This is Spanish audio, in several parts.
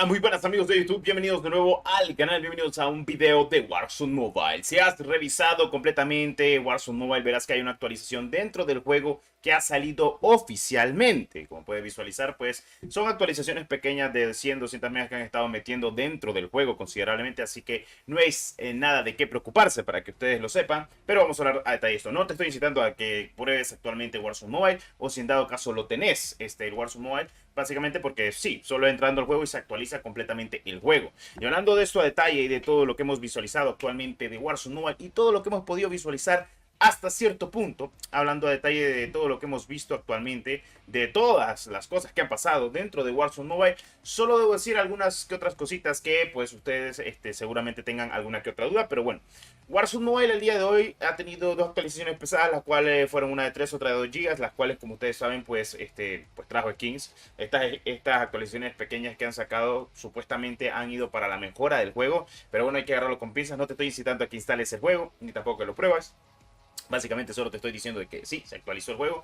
Muy buenas amigos de YouTube, bienvenidos de nuevo al canal, bienvenidos a un video de Warzone Mobile. Si has revisado completamente Warzone Mobile, verás que hay una actualización dentro del juego que ha salido oficialmente. Como puedes visualizar, pues son actualizaciones pequeñas de 100, 200 megas que han estado metiendo dentro del juego considerablemente, así que no es nada de qué preocuparse para que ustedes lo sepan, pero vamos a hablar a detalle de esto. No te estoy incitando a que pruebes actualmente Warzone Mobile, o si en dado caso lo tenés, el Warzone Mobile, básicamente porque sí, solo entrando al juego y se actualiza completamente el juego. Y hablando de esto a detalle y de todo lo que hemos visualizado actualmente de Warzone Mobile y todo lo que hemos podido visualizar hasta cierto punto, hablando a detalle de todo lo que hemos visto actualmente, de todas las cosas que han pasado dentro de Warzone Mobile, solo debo decir algunas que otras cositas que pues ustedes seguramente tengan alguna que otra duda, pero bueno. Warzone Mobile el día de hoy ha tenido dos actualizaciones pesadas, las cuales fueron una de 3, otra de 2 GB, las cuales como ustedes saben pues, pues trajo skins. Estas actualizaciones pequeñas que han sacado supuestamente han ido para la mejora del juego, pero bueno, hay que agarrarlo con pinzas. No te estoy incitando a que instales el juego, ni tampoco que lo pruebas. Básicamente solo te estoy diciendo de que sí, se actualizó el juego.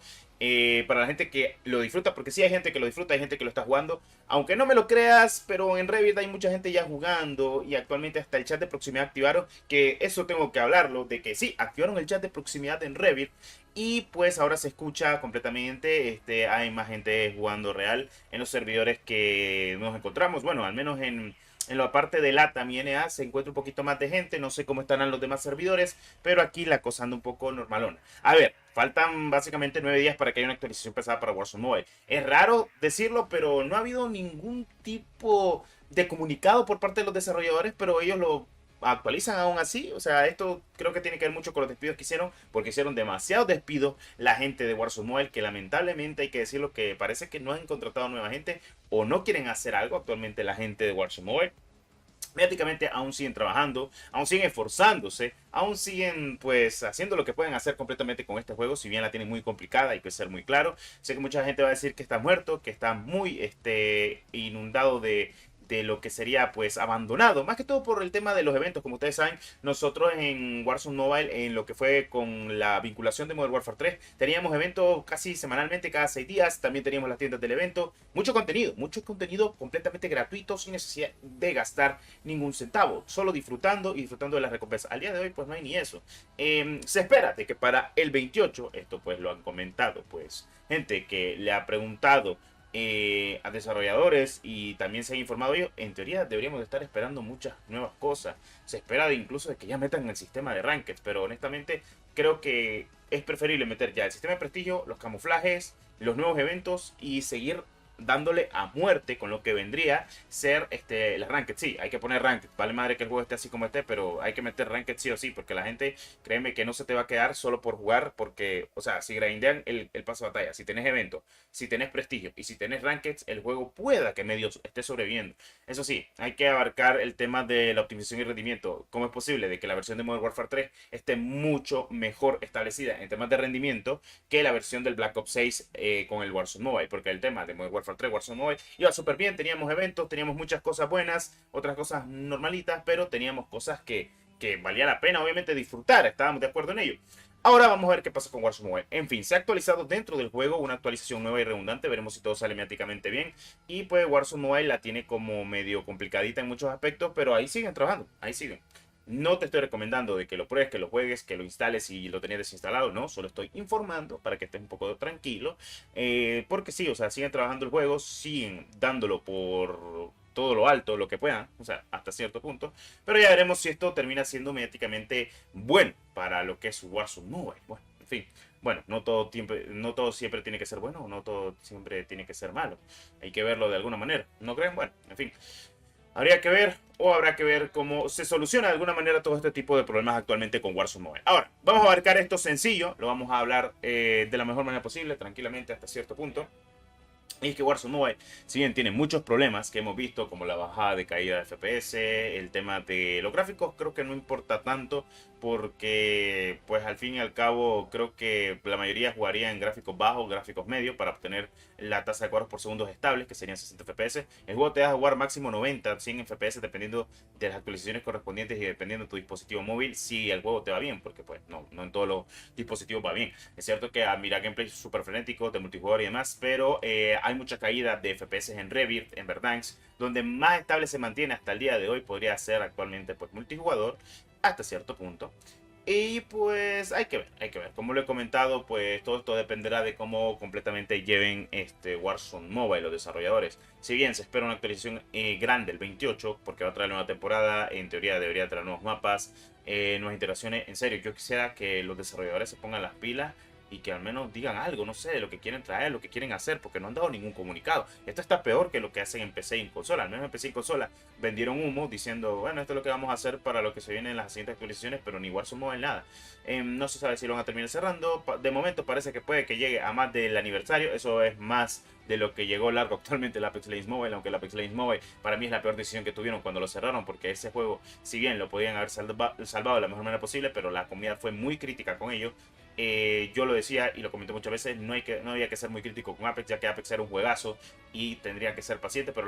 Para la gente que lo disfruta, porque sí hay gente que lo disfruta, hay gente que lo está jugando. Aunque no me lo creas, pero en Revit hay mucha gente ya jugando. Y actualmente hasta el chat de proximidad activaron. Que eso tengo que hablarlo, de que sí, activaron el chat de proximidad en Revit. Y pues ahora se escucha completamente, hay más gente jugando real en los servidores que nos encontramos. Bueno, al menos en la parte de LATAM y NA se encuentra un poquito más de gente. No sé cómo estarán los demás servidores, pero aquí la cosa anda un poco normalona. A ver, faltan básicamente 9 días para que haya una actualización pesada para Warzone Mobile. Es raro decirlo, pero no ha habido ningún tipo de comunicado por parte de los desarrolladores, pero ellos lo actualizan aún así. O sea, esto creo que tiene que ver mucho con los despidos que hicieron, porque hicieron demasiados despidos la gente de Warzone Mobile, que lamentablemente hay que decirlo que parece que no han contratado nueva gente o no quieren hacer algo actualmente la gente de Warzone Mobile. Mediáticamente aún siguen trabajando, aún siguen esforzándose, aún siguen pues haciendo lo que pueden hacer completamente con este juego, si bien la tienen muy complicada, hay que ser muy claro. Sé que mucha gente va a decir que está muerto, que está muy inundado de lo que sería pues abandonado, más que todo por el tema de los eventos. Como ustedes saben, nosotros en Warzone Mobile, en lo que fue con la vinculación de Modern Warfare 3, teníamos eventos casi semanalmente, cada 6 días, también teníamos las tiendas del evento, mucho contenido completamente gratuito, sin necesidad de gastar ningún centavo, solo disfrutando y disfrutando de las recompensas. Al día de hoy pues no hay ni eso. Se espera de que para el 28, esto pues lo han comentado pues gente que le ha preguntado a desarrolladores y también se ha informado ellos, en teoría deberíamos de estar esperando muchas nuevas cosas. Se espera incluso de que ya metan el sistema de rankeds, pero honestamente creo que es preferible meter ya el sistema de prestigio, los camuflajes, los nuevos eventos y seguir dándole a muerte con lo que vendría ser las ranked. Sí, hay que poner ranked, vale madre que el juego esté así como esté, pero hay que meter ranked sí o sí, porque la gente, créeme que no se te va a quedar solo por jugar, porque, o sea, si grindean el paso de batalla, si tenés evento, si tenés prestigio y si tenés rankeds, el juego pueda que medio esté sobreviviendo. Eso sí, hay que abarcar el tema de la optimización y rendimiento. ¿Cómo es posible de que la versión de Modern Warfare 3 esté mucho mejor establecida en temas de rendimiento que la versión del Black Ops 6 con el Warzone Mobile? Porque el tema de Modern Warfare 3, Warzone Mobile iba súper bien, teníamos eventos, teníamos muchas cosas buenas, otras cosas normalitas, pero teníamos cosas que valía la pena obviamente disfrutar, estábamos de acuerdo en ello. Ahora vamos a ver qué pasa con Warzone Mobile. En fin, se ha actualizado dentro del juego una actualización nueva y redundante. Veremos si todo sale mediáticamente bien. Y pues Warzone Mobile la tiene como medio complicadita en muchos aspectos, pero ahí siguen trabajando, ahí siguen. No te estoy recomendando de que lo pruebes, que lo juegues, que lo instales y lo tenías desinstalado. No, solo estoy informando para que estés un poco tranquilo. Porque sí, o sea, siguen trabajando el juego, siguen dándolo por todo lo alto, lo que puedan, o sea, hasta cierto punto. Pero ya veremos si esto termina siendo mediáticamente bueno para lo que es Warzone Mobile. Bueno, en fin. Bueno, no todo siempre tiene que ser bueno, no todo siempre tiene que ser malo. Hay que verlo de alguna manera, ¿no creen? Bueno, en fin. Habría que ver o habrá que ver cómo se soluciona de alguna manera todo este tipo de problemas actualmente con Warzone Mobile. Ahora, vamos a abarcar esto sencillo, lo vamos a hablar de la mejor manera posible, tranquilamente hasta cierto punto. Y es que Warzone Mobile, si bien tiene muchos problemas que hemos visto, como la bajada de caída de FPS, el tema de los gráficos, creo que no importa tanto, porque pues al fin y al cabo creo que la mayoría jugaría en gráficos bajos, gráficos medios, para obtener la tasa de cuadros por segundos estables, que serían 60 FPS. El juego te deja jugar máximo 90, 100 FPS, dependiendo de las actualizaciones correspondientes y dependiendo de tu dispositivo móvil, si el juego te va bien, porque pues no en todos los dispositivos va bien. Es cierto que mira gameplays súper frenéticos de multijugador y demás, pero hay mucha caída de FPS en Revit, en Verdansk, donde más estable se mantiene hasta el día de hoy podría ser actualmente pues multijugador hasta cierto punto. Y pues hay que ver, hay que ver. Como lo he comentado, pues todo esto dependerá de cómo completamente lleven este Warzone Mobile los desarrolladores. Si bien se espera una actualización grande el 28, porque va a traer una nueva temporada, en teoría debería traer nuevos mapas, nuevas interacciones. En serio, yo quisiera que los desarrolladores se pongan las pilas y que al menos digan algo, no sé, de lo que quieren traer, lo que quieren hacer, porque no han dado ningún comunicado. Esto está peor que lo que hacen en PC y en consola. Al menos en PC y consola vendieron humo diciendo, bueno, esto es lo que vamos a hacer para lo que se viene en las siguientes actualizaciones, pero ni Warzone Mobile nada. No se sabe si lo van a terminar cerrando. De momento parece que puede que llegue a más del aniversario. Eso es más de lo que llegó largo actualmente el Apex Legends Mobile, aunque el Apex Legends Mobile para mí es la peor decisión que tuvieron cuando lo cerraron, porque ese juego, si bien lo podían haber salvado de la mejor manera posible, pero la comunidad fue muy crítica con ello. Yo lo decía y lo comenté muchas veces, no había que ser muy crítico con Apex, ya que Apex era un juegazo y tendría que ser paciente, pero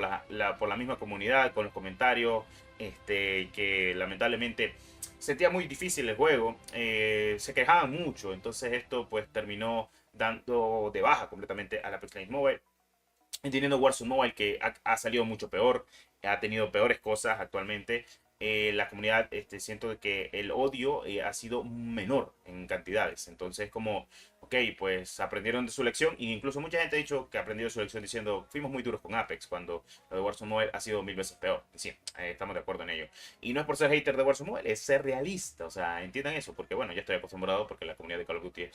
por la misma comunidad, con los comentarios, que lamentablemente sentía muy difícil el juego, se quejaban mucho, entonces esto pues terminó dando de baja completamente al Apex Legends Mobile. Entendiendo Warzone Mobile que ha salido mucho peor, ha tenido peores cosas actualmente. La comunidad, siento que el odio ha sido menor en cantidades. Entonces, como, ok, pues aprendieron de su lección. E incluso mucha gente ha dicho que ha aprendido de su lección diciendo, fuimos muy duros con Apex, cuando lo de Warzone Mobile ha sido 1000 veces peor. Y sí, estamos de acuerdo en ello. Y no es por ser hater de Warzone Mobile, es ser realista. O sea, entiendan eso, porque bueno, ya estoy acostumbrado porque la comunidad de Call of Duty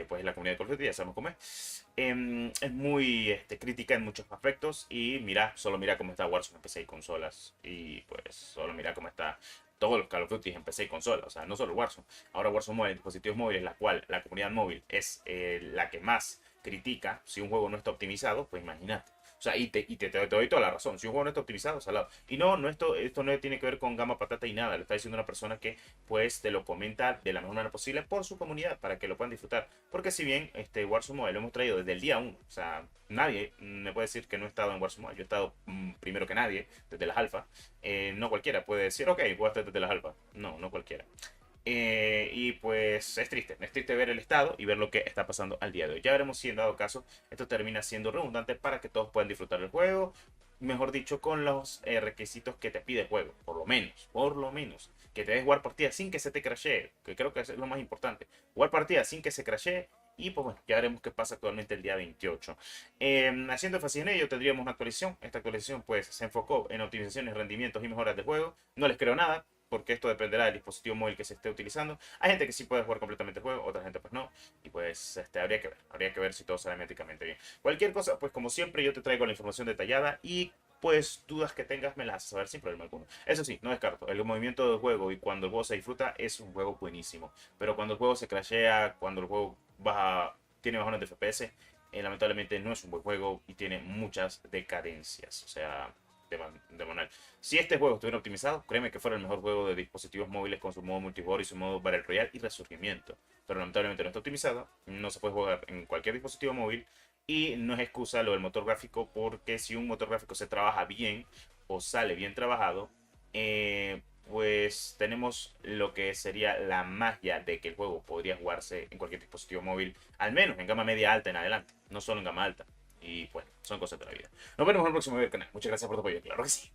pues la comunidad de Call of Duty, ya sabemos cómo es. Es muy crítica en muchos aspectos y mira, solo mira cómo está Warzone en PC y consolas y pues solo mira cómo está todos los Call of Duty en PC y consolas, o sea, no solo Warzone. Ahora Warzone Mobile, dispositivos móviles, la cual la comunidad móvil es la que más critica si un juego no está optimizado, pues imagínate. O sea, te doy toda la razón. Si un juego no está optimizado, salado. Y no, esto no tiene que ver con gama patata y nada. Lo está diciendo una persona que pues te lo comenta de la mejor manera posible por su comunidad, para que lo puedan disfrutar. Porque si bien Warzone Mobile lo hemos traído desde el día 1, o sea, nadie me puede decir que no he estado en Warzone Mobile. Yo he estado primero que nadie, desde las alfa. No cualquiera puede decir, ok, jugaste desde las alfa. No, no cualquiera. Y pues es triste ver el estado y ver lo que está pasando al día de hoy. Ya veremos si en dado caso esto termina siendo redundante para que todos puedan disfrutar del juego, mejor dicho, con los requisitos que te pide el juego, por lo menos, que te des jugar partidas sin que se te crashee, que creo que es lo más importante, jugar partidas sin que se crashee. Y pues bueno, ya veremos qué pasa actualmente el día 28. Haciendo énfasis en ello, tendríamos una actualización. Esta actualización pues se enfocó en optimizaciones, rendimientos y mejoras del juego. No les creo nada, porque esto dependerá del dispositivo móvil que se esté utilizando. Hay gente que sí puede jugar completamente el juego, otra gente pues no. Y pues habría que ver si todo sale métricamente bien. Cualquier cosa, pues como siempre yo te traigo la información detallada y pues dudas que tengas me las haces saber sin problema alguno. Eso sí, no descarto, el movimiento del juego y cuando el juego se disfruta es un juego buenísimo. Pero cuando el juego se crashea, cuando el juego tiene bajones de FPS, lamentablemente no es un buen juego y tiene muchas decadencias. O sea, de manera. Si este juego estuviera optimizado, créeme que fuera el mejor juego de dispositivos móviles con su modo multijugador y su modo Battle Royale y resurgimiento. Pero lamentablemente no está optimizado, no se puede jugar en cualquier dispositivo móvil y no es excusa lo del motor gráfico, porque si un motor gráfico se trabaja bien o sale bien trabajado, pues tenemos lo que sería la magia de que el juego podría jugarse en cualquier dispositivo móvil, al menos en gama media alta en adelante, no solo en gama alta. Y bueno, son cosas de la vida. Nos vemos en el próximo video del canal. Muchas gracias por tu apoyo, claro que sí.